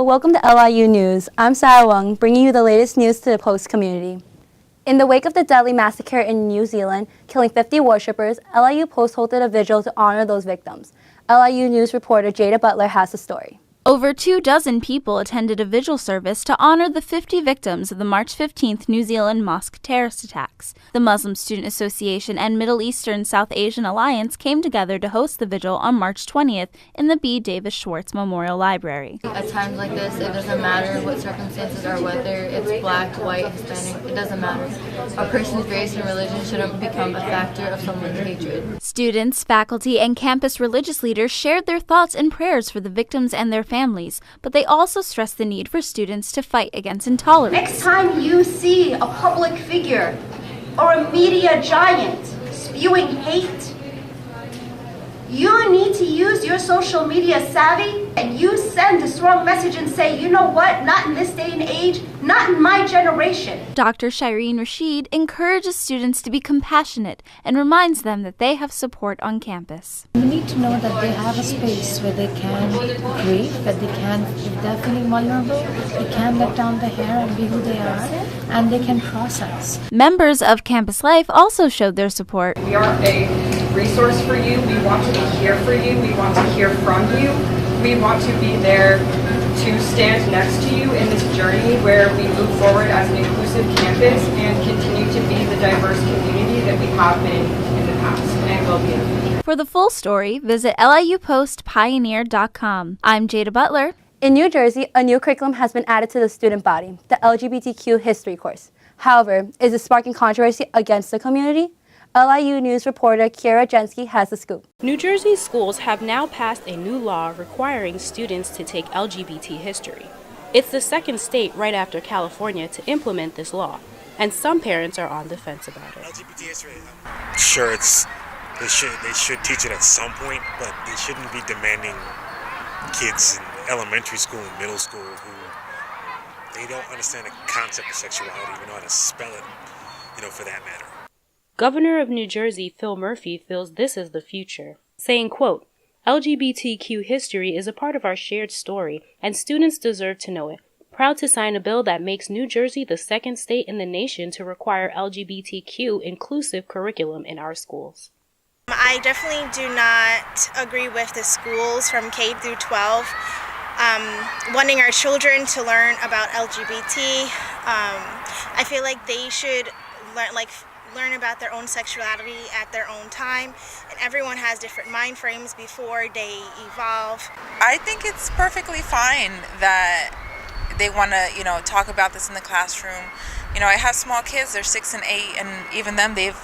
Hello, welcome to LIU News. I'm Sarah Wong, bringing you the latest news to the Post community. In the wake of the deadly massacre in New Zealand, killing 50 worshippers, LIU Post hosted a vigil to honor those victims. LIU News reporter Jada Butler has the story. Over 24 people attended a vigil service to honor the 50 victims of the March 15th New Zealand mosque terrorist attacks. The Muslim Student Association and Middle Eastern South Asian Alliance came together to host the vigil on March 20th in the B. Davis Schwartz Memorial Library. At times like this, it doesn't matter what circumstances or whether it's black, white, Hispanic, it doesn't matter. A person's race and religion shouldn't become a factor of someone's hatred. Students, faculty, and campus religious leaders shared their thoughts and prayers for the victims and their families, but they also stressed the need for students to fight against intolerance. Next time you see a public figure or a media giant spewing hate, you need to use your social media savvy and you send a strong message and say, you know what, not in this day and age, not in my generation. Dr. Shireen Rashid encourages students to be compassionate and reminds them that they have support on campus. You need to know that they have a space where they can grieve, that they can, if they're feeling vulnerable, they can let down their hair and be who they are, and they can process. Members of Campus Life also showed their support. We are a resource for you. We want to be here for you. We want to hear from you. We want to be there to stand next to you in this journey where we move forward as an inclusive campus and continue to be the diverse community that we have been in the past and will be in the future. For the full story, visit liupostpioneer.com. I'm Jada Butler. In New Jersey, a new curriculum has been added to the student body, the LGBTQ history course. However, is it sparking controversy against the community? LIU News reporter Kiera Jensky has the scoop. New Jersey schools have now passed a new law requiring students to take LGBT history. It's the second state right after California to implement this law, and some parents are on the fence about it. LGBT history, sure, they should teach it at some point, but they shouldn't be demanding kids in elementary school and middle school who they don't understand the concept of sexuality, even know how to spell it, for that matter. Governor of New Jersey, Phil Murphy, feels this is the future, saying, quote, LGBTQ history is a part of our shared story, and students deserve to know it. Proud to sign a bill that makes New Jersey the second state in the nation to require LGBTQ inclusive curriculum in our schools. I definitely do not agree with the schools from K through 12 wanting our children to learn about LGBT. I feel like they should learn about their own sexuality at their own time, and everyone has different mind frames before they evolve. I think it's perfectly fine that they want to, talk about this in the classroom. I have small kids; they're 6 and 8, and even them, they've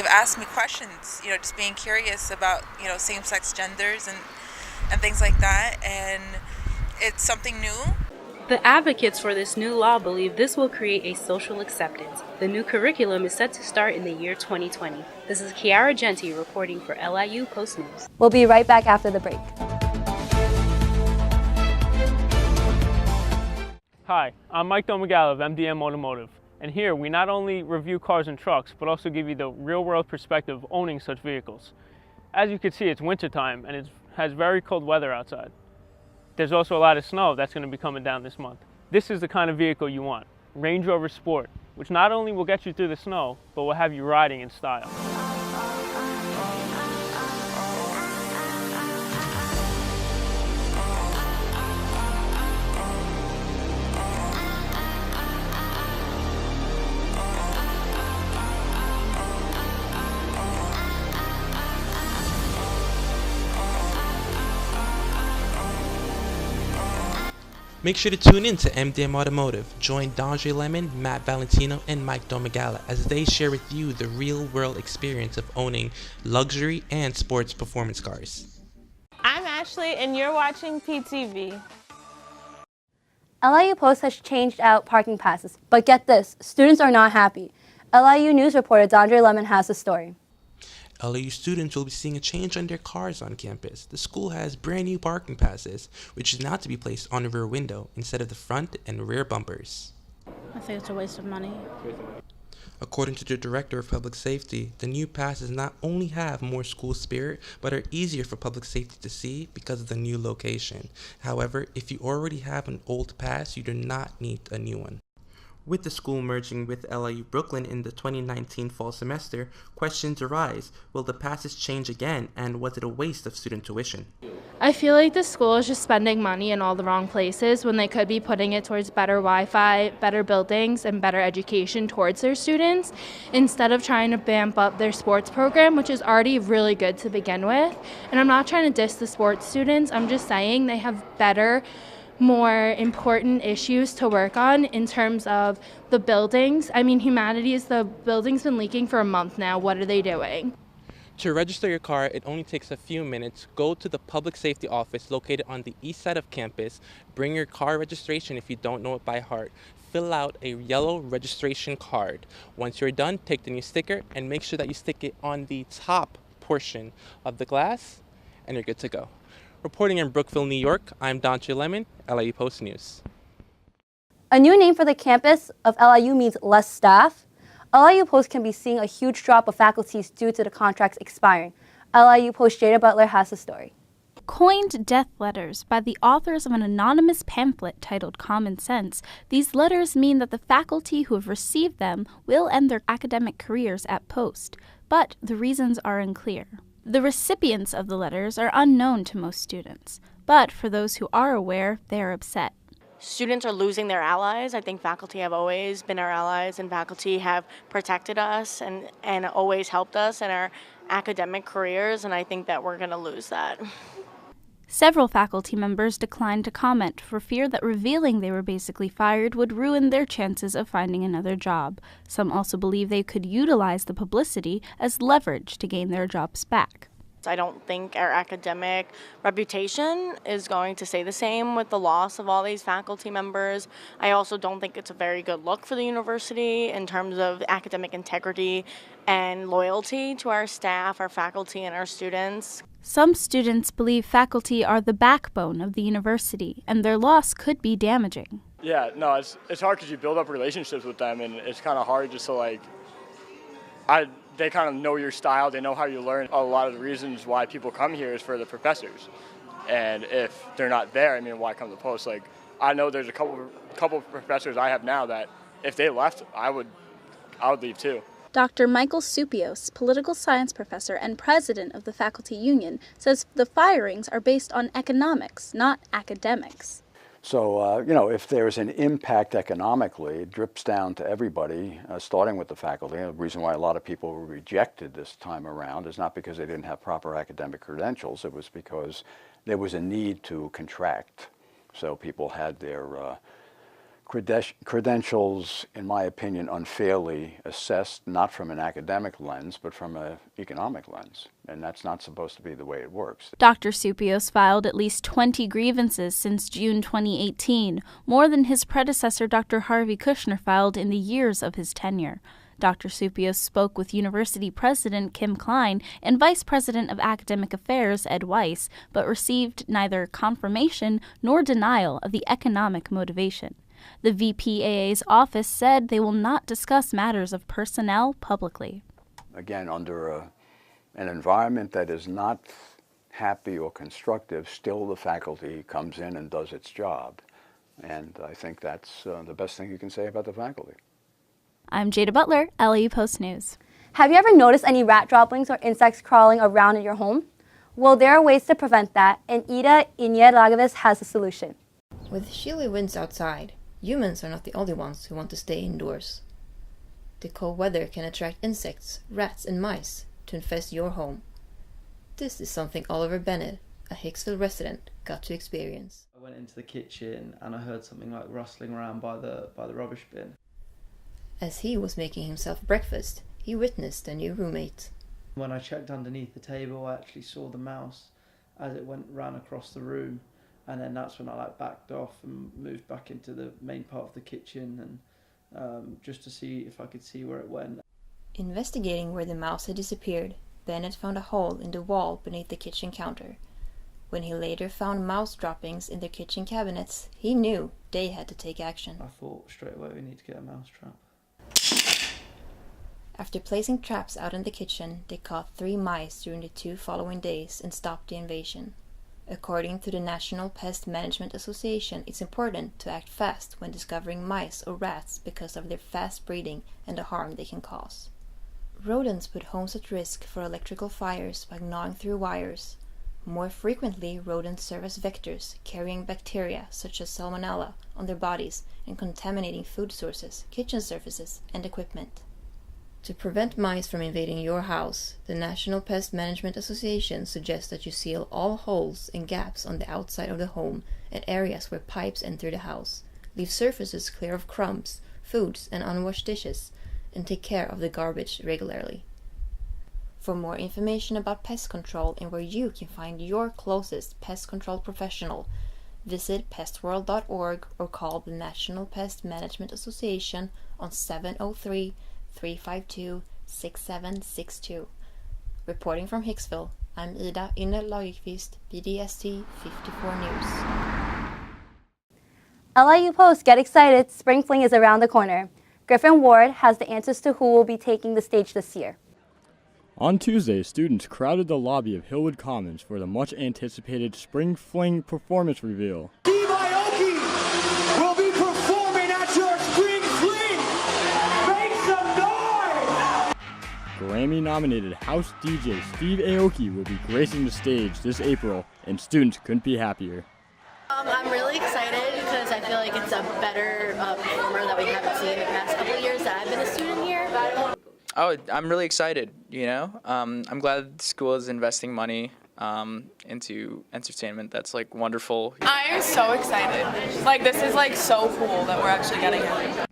asked me questions. Just being curious about same-sex genders and things like that, and it's something new. The advocates for this new law believe this will create a social acceptance. The new curriculum is set to start in the year 2020. This is Kiara Genti reporting for LIU Post News. We'll be right back after the break. Hi, I'm Mike Domagala of MDM Automotive, and here we not only review cars and trucks, but also give you the real-world perspective of owning such vehicles. As you can see, it's wintertime and it has very cold weather outside. There's also a lot of snow that's going to be coming down this month. This is the kind of vehicle you want, Range Rover Sport, which not only will get you through the snow, but will have you riding in style. Make sure to tune in to MDM Automotive. Join Dondre Lemon, Matt Valentino, and Mike Domagala as they share with you the real-world experience of owning luxury and sports performance cars. I'm Ashley, and you're watching PTV. LIU Post has changed out parking passes, but get this, students are not happy. LIU News reporter Dondre Lemon has the story. LIU students will be seeing a change on their cars on campus. The school has brand new parking passes, which is now to be placed on the rear window instead of the front and rear bumpers. I think it's a waste of money. According to the Director of Public Safety, the new passes not only have more school spirit, but are easier for public safety to see because of the new location. However, if you already have an old pass, you do not need a new one. With the school merging with LIU Brooklyn in the 2019 fall semester, questions arise. Will the passes change again, and was it a waste of student tuition? I feel like the school is just spending money in all the wrong places when they could be putting it towards better Wi-Fi, better buildings, and better education towards their students, instead of trying to vamp up their sports program, which is already really good to begin with. And I'm not trying to diss the sports students, I'm just saying they have better, more important issues to work on in terms of the buildings. I mean, humanities, the building's been leaking for a month now. What are they doing? To register your car, it only takes a few minutes. Go to the public safety office located on the east side of campus. Bring your car registration if you don't know it by heart. Fill out a yellow registration card. Once you're done, take the new sticker and make sure that you stick it on the top portion of the glass, and you're good to go. Reporting in Brookville, New York, I'm Dante Lemon, LIU Post News. A new name for the campus of LIU means less staff. LIU Post can be seeing a huge drop of faculties due to the contracts expiring. LIU Post Jada Butler has the story. Coined death letters by the authors of an anonymous pamphlet titled Common Sense, these letters mean that the faculty who have received them will end their academic careers at Post, but the reasons are unclear. The recipients of the letters are unknown to most students, but for those who are aware, they are upset. Students are losing their allies. I think faculty have always been our allies, and faculty have protected us and always helped us in our academic careers, and I think that we're going to lose that. Several faculty members declined to comment for fear that revealing they were basically fired would ruin their chances of finding another job. Some also believe they could utilize the publicity as leverage to gain their jobs back. I don't think our academic reputation is going to stay the same with the loss of all these faculty members. I also don't think it's a very good look for the university in terms of academic integrity and loyalty to our staff, our faculty, and our students. Some students believe faculty are the backbone of the university, and their loss could be damaging. Yeah, no, it's hard because you build up relationships with them, and it's kind of hard just to they kind of know your style, they know how you learn. A lot of the reasons why people come here is for the professors, and if they're not there, I mean, why come to Post? Like, I know there's a couple of professors I have now that if they left, I would leave too. Dr. Michael Supios, political science professor and president of the faculty union, says the firings are based on economics, not academics. So, if there's an impact economically, it drips down to everybody, starting with the faculty. The reason why a lot of people were rejected this time around is not because they didn't have proper academic credentials, it was because there was a need to contract. So people had their credentials, in my opinion, unfairly assessed, not from an academic lens, but from an economic lens. And that's not supposed to be the way it works. Dr. Supios filed at least 20 grievances since June 2018, more than his predecessor Dr. Harvey Kushner filed in the years of his tenure. Dr. Supios spoke with University President Kim Klein and Vice President of Academic Affairs Ed Weiss, but received neither confirmation nor denial of the economic motivation. The VPAA's office said they will not discuss matters of personnel publicly. Again, under an environment that is not happy or constructive, still the faculty comes in and does its job. And I think that's the best thing you can say about the faculty. I'm Jada Butler, LIU Post News. Have you ever noticed any rat droppings or insects crawling around in your home? Well, there are ways to prevent that, and Ida Iñer-Lagaves has a solution. With chilly winds outside, humans are not the only ones who want to stay indoors. The cold weather can attract insects, rats, and mice to infest your home. This is something Oliver Bennett, a Hicksville resident, got to experience. I went into the kitchen and I heard something like rustling around by the rubbish bin. As he was making himself breakfast, he witnessed a new roommate. When I checked underneath the table, I actually saw the mouse as it ran across the room, and then that's when I backed off and moved back into the main part of the kitchen and just to see if I could see where it went. Investigating where the mouse had disappeared, Bennett found a hole in the wall beneath the kitchen counter. When he later found mouse droppings in their kitchen cabinets, he knew they had to take action. I thought straight away we need to get a mouse trap. After placing traps out in the kitchen, they caught 3 mice during the 2 following days and stopped the invasion. According to the National Pest Management Association, it's important to act fast when discovering mice or rats because of their fast breeding and the harm they can cause. Rodents put homes at risk for electrical fires by gnawing through wires. More frequently, rodents serve as vectors, carrying bacteria such as salmonella on their bodies and contaminating food sources, kitchen surfaces, and equipment. To prevent mice from invading your house, the National Pest Management Association suggests that you seal all holes and gaps on the outside of the home and areas where pipes enter the house. Leave surfaces clear of crumbs, foods, and unwashed dishes, and take care of the garbage regularly. For more information about pest control and where you can find your closest pest control professional, visit pestworld.org or call the National Pest Management Association on 703-352-6762. Reporting from Hicksville, I'm Ida Ynne Lagerqvist, BDST 54 News. LIU Post, get excited, Spring Fling is around the corner. Griffin Ward has the answers to who will be taking the stage this year. On Tuesday, students crowded the lobby of Hillwood Commons for the much-anticipated Spring Fling performance reveal. Steve Aoki will be performing at your Spring Fling! Make some noise! Grammy-nominated house DJ Steve Aoki will be gracing the stage this April, and students couldn't be happier. I'm really excited because I feel like it's a better performer that we haven't seen in the past couple of years that I've been a student here. Oh, I'm really excited, you know. I'm glad the school is investing money into entertainment. That's like wonderful. I am so excited. Like, this is like so cool that we're actually getting it.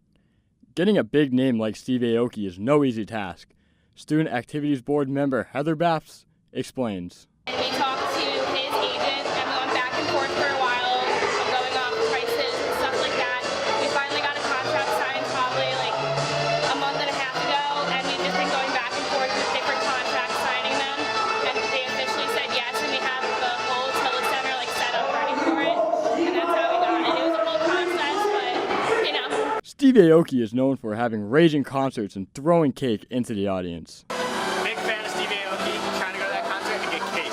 Getting a big name like Steve Aoki is no easy task. Student Activities Board member Heather Baps explains. We talked to his agent and we went back and forth for a while of going off prices and stuff like that. We finally got a contract signed probably like a month and a half ago, and we've just been going back and forth with different contracts, signing them, and they officially said yes, and we have the whole Tilla Center like set up ready for it, and that's how we got it. It was a whole process, but you know. Steve Aoki is known for having raging concerts and throwing cake into the audience. Big fan of Steve Aoki, trying to go to that concert and get cake.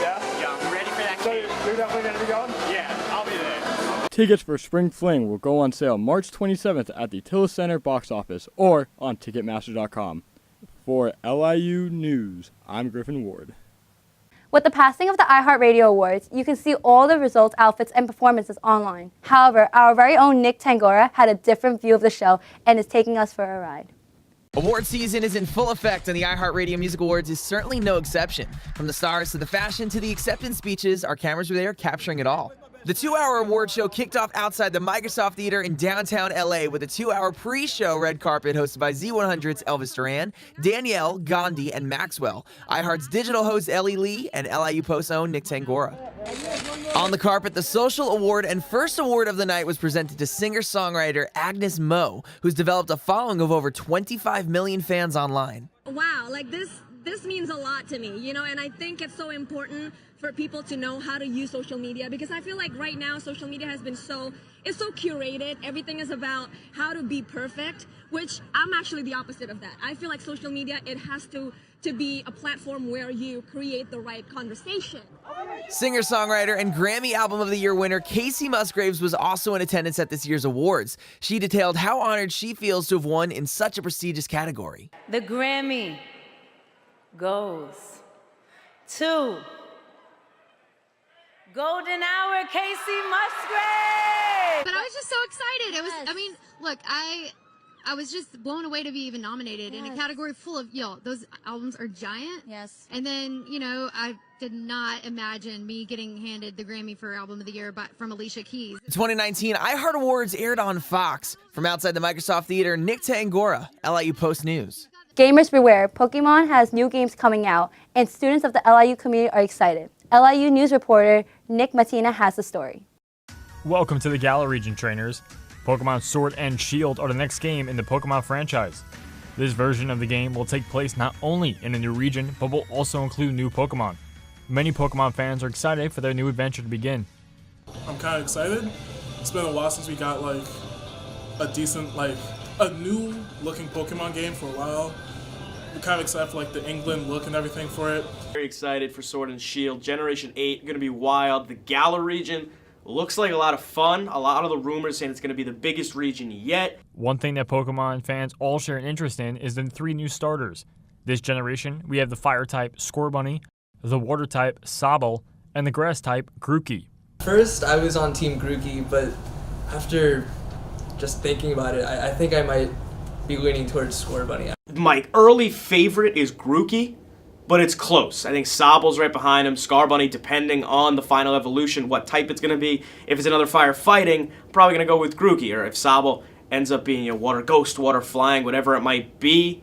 Yeah? Yeah, I'm ready for that cake. So you're definitely going to be going? Yeah, I'll be there. Tickets for Spring Fling will go on sale March 27th at the Tilla Center box office or on Ticketmaster.com. For LIU News, I'm Griffin Ward. With the passing of the iHeartRadio Awards, you can see all the results, outfits, and performances online. However, our very own Nick Tangora had a different view of the show and is taking us for a ride. Award season is in full effect, and the iHeartRadio Music Awards is certainly no exception. From the stars to the fashion to the acceptance speeches, our cameras were there capturing it all. The 2-hour award show kicked off outside the Microsoft Theater in downtown LA with a 2-hour pre-show red carpet hosted by Z100's Elvis Duran, Danielle, Gandhi, and Maxwell, iHeart's digital host Ellie Lee, and LIU Post's own Nick Tangora. On the carpet, the social award and first award of the night was presented to singer-songwriter Agnes Moe, who's developed a following of over 25 million fans online. Wow, like this means a lot to me, you know, and I think it's so important for people to know how to use social media, because I feel like right now social media has been it's so curated. Everything is about how to be perfect, which I'm actually the opposite of that. I feel like social media, it has to be a platform where you create the right conversation. Singer-songwriter and Grammy Album of the Year winner Casey Musgraves was also in attendance at this year's awards. She detailed how honored she feels to have won in such a prestigious category. The Grammy goes to Golden Hour, Casey Musgraves. But I was just so excited. It was, I mean, look, I was just blown away to be even nominated in a category full of, those albums are giant. Yes. And then, I did not imagine me getting handed the Grammy for Album of the Year from Alicia Keys. The 2019 iHeart Awards aired on Fox. From outside the Microsoft Theater, Nick Tangora, LIU Post News. Gamers beware, Pokemon has new games coming out, and students of the LIU community are excited. LIU News reporter Nick Matina has the story. Welcome to the Galar region, trainers. Pokemon Sword and Shield are the next game in the Pokemon franchise. This version of the game will take place not only in a new region, but will also include new Pokemon. Many Pokemon fans are excited for their new adventure to begin. I'm kind of excited. It's been a while since we got a decent, a new looking Pokemon game for a while. We're kind of excited for like the England look and everything for it. Very excited for Sword and Shield. Generation 8 going to be wild. The Galar region looks like a lot of fun. A lot of the rumors saying it's going to be the biggest region yet. One thing that Pokemon fans all share an interest in is the 3 new starters. This generation, we have the Fire type Scorbunny, the Water type Sobble, and the Grass type Grookey. First, I was on Team Grookey, but after just thinking about it, I think I might be leaning towards Scorbunny. My early favorite is Grookey, but it's close. I think Sobble's right behind him. Scarbunny, depending on the final evolution, what type it's going to be. If it's another fire fighting, I'm probably going to go with Grookey. Or if Sobble ends up being a water ghost, water flying, whatever it might be,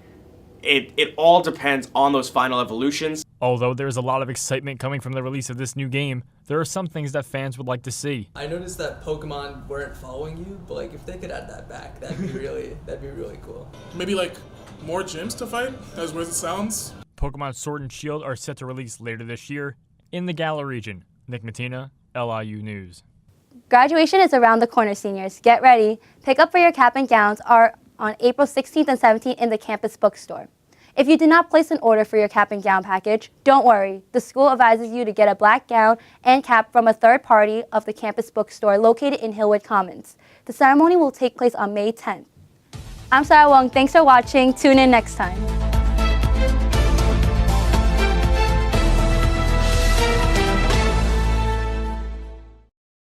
it all depends on those final evolutions. Although there's a lot of excitement coming from the release of this new game, there are some things that fans would like to see. I noticed that Pokemon weren't following you, but like if they could add that back, that'd be really cool. Maybe like more gyms to fight, as weird as it sounds. Pokemon Sword and Shield are set to release later this year in the Galar region. Nick Mattina, LIU News. Graduation is around the corner, seniors. Get ready. Pickup for your cap and gowns are on April 16th and 17th in the campus bookstore. If you did not place an order for your cap and gown package, don't worry. The school advises you to get a black gown and cap from a third party of the campus bookstore located in Hillwood Commons. The ceremony will take place on May 10th. I'm Sarah Wong. Thanks for watching. Tune in next time.